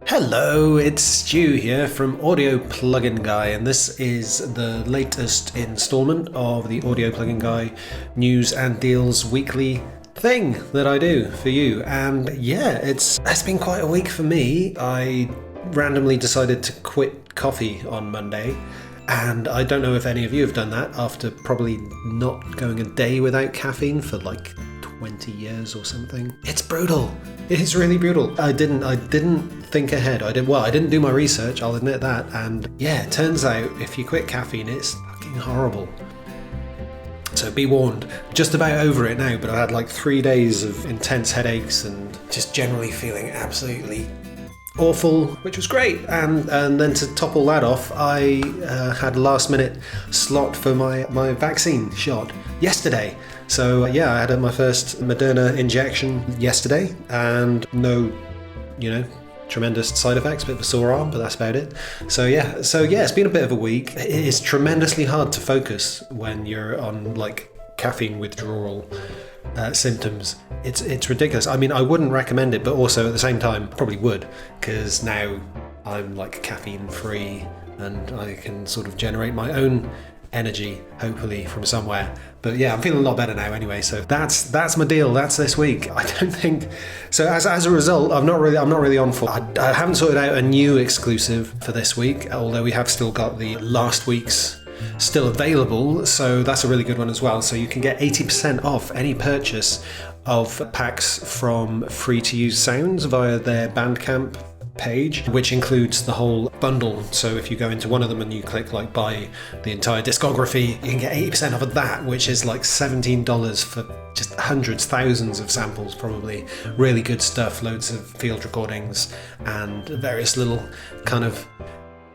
Hello, it's Stu here from Audio Plugin Guy, and this is the latest installment of the Audio Plugin Guy News and Deals weekly thing that I do for you. And yeah, it's been quite a week for me. I randomly decided to quit coffee on Monday, and I don't know if any of you have done that after probably not going a day without caffeine for like 20 years or something. It's brutal. It is really brutal. I didn't think ahead. I didn't do my research, I'll admit that. And yeah, it turns out if you quit caffeine, it's fucking horrible. So be warned. Just about over it now, but I had like 3 days of intense headaches and just generally feeling absolutely awful, which was great. And then to top all that off, I had a last minute slot for my vaccine shot yesterday. So yeah, I had my first Moderna injection yesterday, and no, tremendous side effects, bit of a sore arm, but that's about it. So yeah, it's been a bit of a week. It is tremendously hard to focus when you're on like caffeine withdrawal symptoms. It's ridiculous. I mean, I wouldn't recommend it, but also at the same time, probably would, because now I'm like caffeine free and I can sort of generate my own energy, hopefully from somewhere. But yeah, I'm feeling a lot better now anyway. So that's my deal. That's this week. I don't think so. As a result, I'm not really on for. I haven't sorted out a new exclusive for this week, although we have still got the last week's still available. So that's a really good one as well. So you can get 80% off any purchase of packs from Free to Use Sounds via their Bandcamp page, which includes the whole bundle. So if you go into one of them and you click like buy the entire discography, you can get 80% off of that, which is like $17 for just hundreds, thousands of samples, probably. Really good stuff, loads of field recordings and various little kind of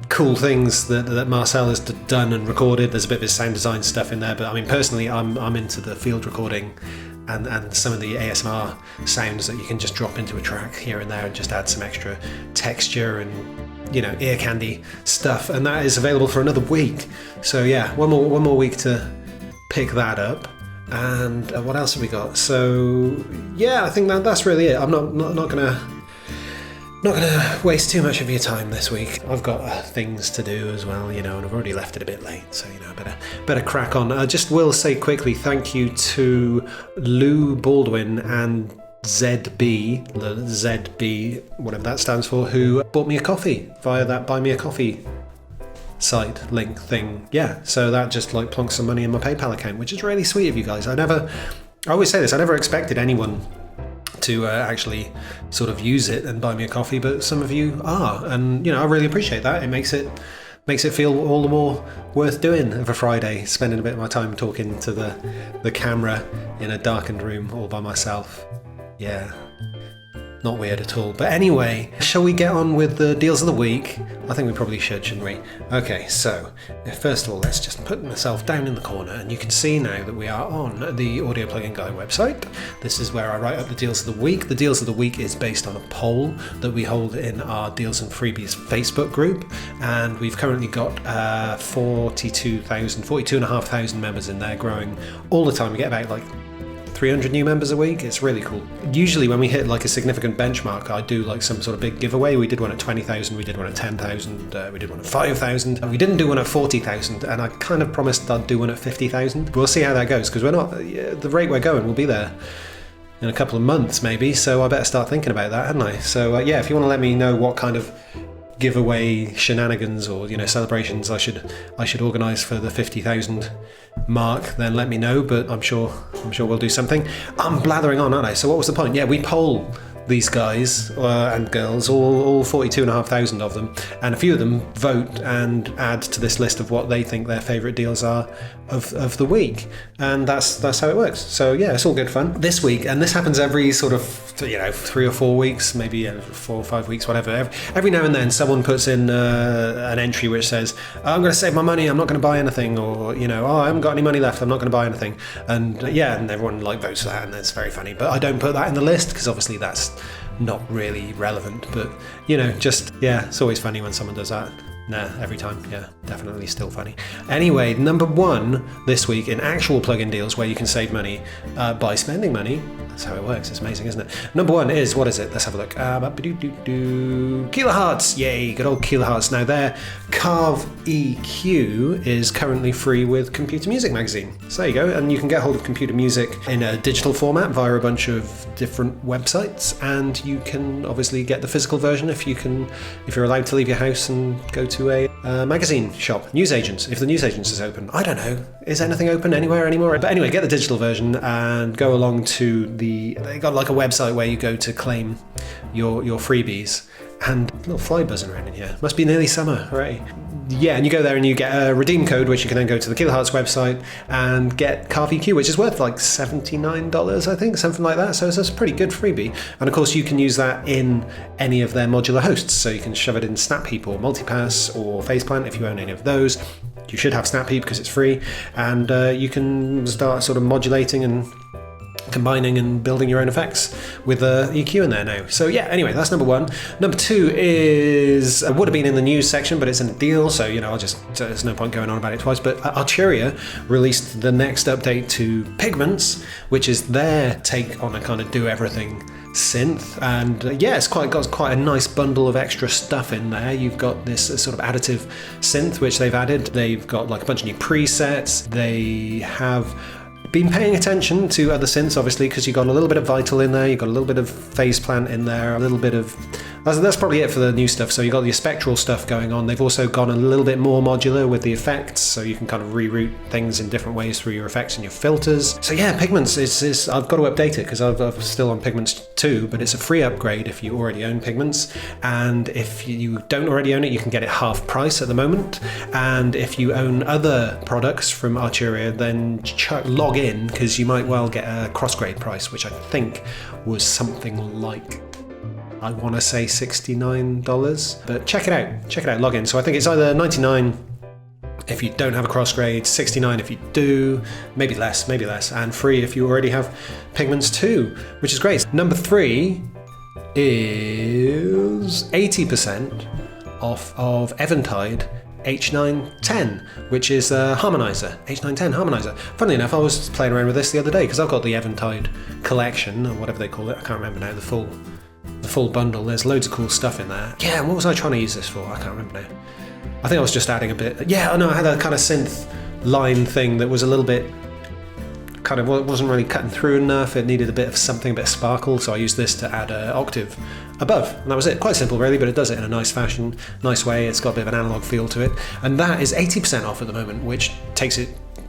cool things that Marcel has done and recorded. There's a bit of his sound design stuff in there, but I mean, personally, I'm into the field recording and some of the ASMR sounds that you can just drop into a track here and there and just add some extra texture and ear candy stuff, and that is available for another week. So yeah, one more week to pick that up. And what else have we got? So yeah, I think that's really it. I'm not gonna waste too much of your time this week. I've got things to do as well, and I've already left it a bit late, so better crack on. I just will say quickly thank you to Lou Baldwin and ZB, the ZB, whatever that stands for, who bought me a coffee via that Buy Me a Coffee site link thing. Yeah, so that just like plonks some money in my PayPal account, which is really sweet of you guys. I always say this, I never expected anyone to actually sort of use it and buy me a coffee, but some of you are, and I really appreciate that. It makes it feel all the more worth doing of a Friday, spending a bit of my time talking to the camera in a darkened room all by myself. Yeah, not weird at all. But anyway, shall we get on with the deals of the week? I think we probably should, shouldn't we? Okay, so first of all, let's just put myself down in the corner, and you can see now that we are on the Audio Plugin Guy website. This is where I write up the deals of the week. The deals of the week is based on a poll that we hold in our Deals and Freebies Facebook group, and we've currently got 42,500 members in there, growing all the time. We get about like 300 new members a week. It's really cool. Usually when we hit like a significant benchmark, I do like some sort of big giveaway. We did one at 20,000, we did one at 10,000, we did one at 5,000. We didn't do one at 40,000, and I kind of promised I'd do one at 50,000. We'll see how that goes, because we're not, the rate we're going, we'll be there in a couple of months maybe, so I better start thinking about that, hadn't I? So yeah, if you want to let me know what kind of giveaway shenanigans or celebrations I should organise for the 50,000 mark, then let me know. But I'm sure we'll do something. I'm blathering on, aren't I? So what was the point? Yeah, we poll these guys and girls, all 42,500 of them, and a few of them vote and add to this list of what they think their favourite deals are of the week, and that's how it works. So yeah, it's all good fun. This week, and this happens every sort of 3 or 4 weeks, maybe 4 or 5 weeks, whatever. Every now and then someone puts in an entry which says, I'm going to save my money, I'm not going to buy anything, or oh, I haven't got any money left, I'm not going to buy anything. And yeah, and everyone like votes for that, and it's very funny. But I don't put that in the list because obviously that's not really relevant. But just yeah, it's always funny when someone does that. Nah, every time. Yeah, definitely still funny. Anyway, number 1 this week in actual plugin deals where you can save money by spending money. That's how it works. It's amazing, isn't it? Number 1 is, what is it? Let's have a look. Kilohertz. Yay, good old Kilohertz. Now their Carve EQ is currently free with Computer Music Magazine. So there you go. And you can get hold of computer music in a digital format via a bunch of different websites. And you can obviously get the physical version if you're allowed to leave your house and go to a magazine shop. Newsagents, if the newsagents is open. I don't know. Is anything open anywhere anymore? But anyway, get the digital version and go along to they got like a website where you go to claim your freebies. And a little fly buzzing around in here. Must be nearly summer, hooray. Yeah, and you go there and you get a redeem code, which you can then go to the Kilohertz website and get Carve EQ, which is worth like $79, I think, something like that. So it's a pretty good freebie. And of course, you can use that in any of their modular hosts. So you can shove it in SnapHeap or Multipass or Faceplant if you own any of those. You should have SnapHeap because it's free. And you can start sort of modulating and combining and building your own effects with EQ in there now. So yeah, anyway, that's number 1. Number 2 is, it would have been in the news section, but it's in a deal, so there's no point going on about it twice, but Arturia released the next update to Pigments, which is their take on a kind of do-everything synth, and yeah, it's got quite a nice bundle of extra stuff in there. You've got this sort of additive synth which they've added. They've got like a bunch of new presets. They have been paying attention to other synths, obviously, because you've got a little bit of Vital in there, you've got a little bit of Faceplant in there, a little bit of... That's probably it for the new stuff. So you've got your spectral stuff going on. They've also gone a little bit more modular with the effects, so you can kind of reroute things in different ways through your effects and your filters. So yeah, Pigments is I've got to update it because I'm still on Pigments 2, but it's a free upgrade if you already own Pigments. And if you don't already own it, you can get it half price at the moment. And if you own other products from Arturia, then log in because you might well get a cross-grade price, which I think was something like, I want to say $69, but check it out, log in. So I think it's either $99 if you don't have a cross-grade, $69 if you do, maybe less, and free if you already have Pigments 2, which is great. Number 3 is 80% off of Eventide H910, which is a harmonizer, H910 harmonizer. Funnily enough, I was playing around with this the other day because I've got the Eventide collection, or whatever they call it, I can't remember now, the full bundle. There's loads of cool stuff in there. Yeah, what was I trying to use this for? I can't remember now. I think I was just adding a bit. Yeah, no, I had a kind of synth line thing that was a little bit kind of wasn't really cutting through enough. It needed a bit of something, a bit of sparkle, so I used this to add an octave above, and that was it. Quite simple really, but it does it in a nice fashion, nice way. It's got a bit of an analog feel to it, and that is 80% off at the moment, which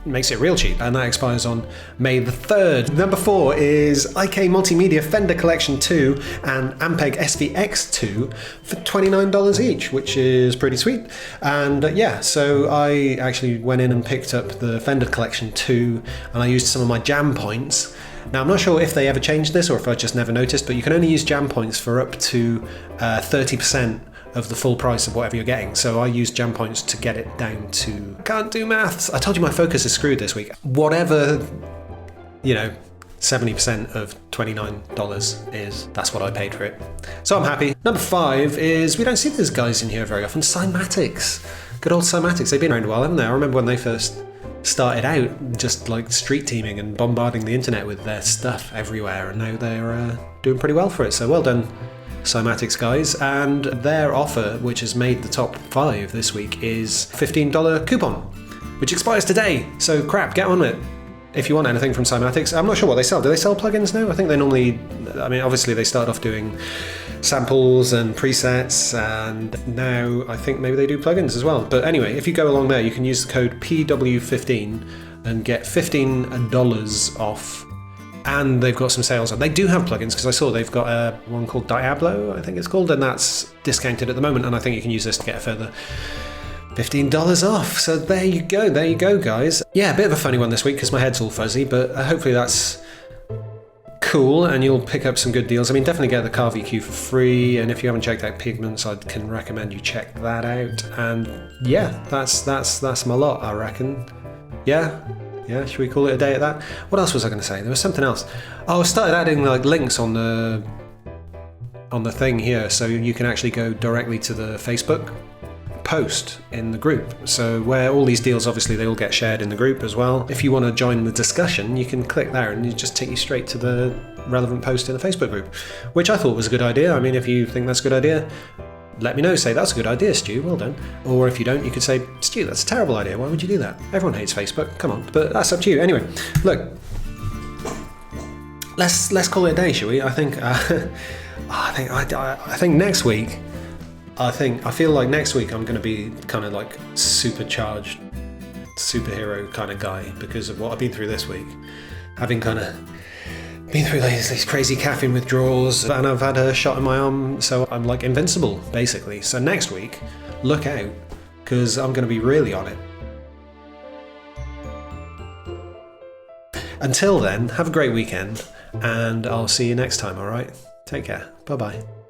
makes it real cheap, and that expires on May the 3rd. Number 4 is IK Multimedia Fender Collection 2 and Ampeg SVX2 for $29 each, which is pretty sweet. And yeah, so I actually went in and picked up the Fender Collection 2, and I used some of my jam points. Now, I'm not sure if they ever changed this or if I just never noticed, but you can only use jam points for up to 30% of the full price of whatever you're getting. So I used jam points to get it down to, can't do maths. I told you my focus is screwed this week. Whatever, 70% of $29 is, that's what I paid for it. So I'm happy. Number 5 is, we don't see those guys in here very often, Cymatics. Good old Cymatics. They've been around a while, haven't they? I remember when they first started out just like street teaming and bombarding the internet with their stuff everywhere, and now they're doing pretty well for it. So well done, Cymatics guys. And their offer, which has made the top 5 this week, is $15 coupon, which expires today. So crap, get on it if you want anything from Cymatics. I'm not sure what they sell. Do they sell plugins now? I think they normally, obviously they started off doing samples and presets, and now I think maybe they do plugins as well. But anyway, if you go along there, you can use the code PW15 and get $15 off. And they've got some sales on. They do have plugins, because I saw they've got one called Diablo, I think it's called, and that's discounted at the moment, and I think you can use this to get a further $15 off. So there you go guys. Yeah, a bit of a funny one this week because my head's all fuzzy, but hopefully that's cool and you'll pick up some good deals. Definitely get the Carve EQ for free, and if you haven't checked out Pigments, I can recommend you check that out. And yeah, that's my lot, I reckon. Yeah, should we call it a day at that? What else was I going to say? There was something else. Oh, I started adding like links on the thing here, so you can actually go directly to the Facebook post in the group. So where all these deals, obviously they all get shared in the group as well. If you want to join the discussion, you can click there and it just take you straight to the relevant post in the Facebook group, which I thought was a good idea. I mean, if you think that's a good idea, let me know. Say, that's a good idea, Stu, well done. Or if you don't, you could say, Stu, that's a terrible idea. Why would you do that? Everyone hates Facebook, come on. But that's up to you. Anyway, look, let's call it a day, shall we? I think next week, I feel like next week I'm going to be kind of like supercharged superhero kind of guy because of what I've been through this week. Having kind of been through these crazy caffeine withdrawals and I've had a shot in my arm, so I'm like invincible basically. So next week, look out, because I'm going to be really on it. Until then, have a great weekend and I'll see you next time, alright? Take care. Bye bye.